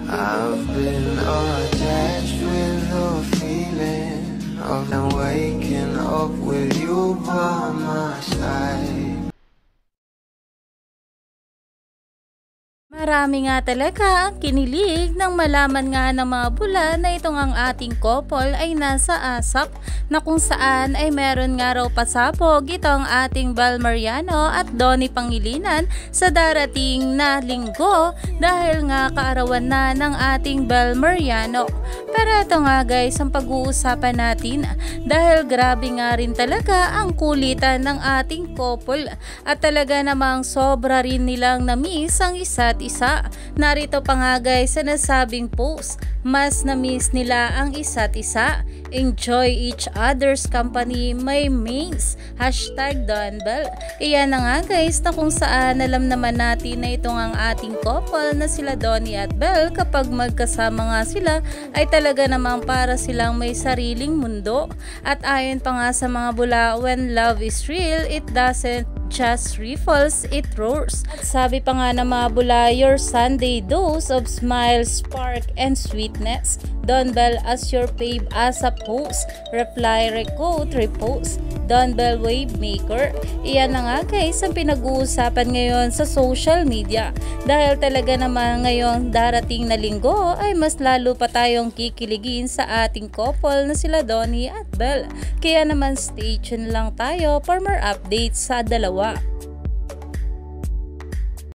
I've been attached with the feeling of waking up with you by my side. Marami nga talaga ang kinilig nang malaman nga ng mga bula na itong ang ating couple ay nasa ASAP, na kung saan ay meron nga raw pasabog itong ating Bel Mariano at Donnie Pangilinan sa darating na linggo dahil nga kaarawan na ng ating Bel Mariano. Pero ito nga guys ang pag-uusapan natin dahil grabe nga rin talaga ang kulitan ng ating couple at talaga namang sobra rin nilang na-miss ang isa't isa. Narito pa nga guys sa nasabing post, mas na-miss nila ang isa't isa. Enjoy each other's company, my mains. #DonBel. Iyan na nga guys na kung saan alam naman natin na itong ang ating couple na sila Donnie at Bel kapag magkasama nga sila ay talaga namang para silang may sariling mundo. At ayon pa nga sa mga bula, when love is real, it doesn't just riffles, it roars. At sabi pa nga ng mga bula, your Sunday dose of smiles, spark, and sweetness. DonBel as your fave as a post. Reply, requote, repost. DonBel Wave Maker. Iyan na nga guys ang pinag-uusapan ngayon sa social media. Dahil talaga naman ngayon darating na linggo ay mas lalo pa tayong kikiligin sa ating couple na sila Donnie at Bel. Kaya naman stay tuned lang tayo for more updates sa dalawa.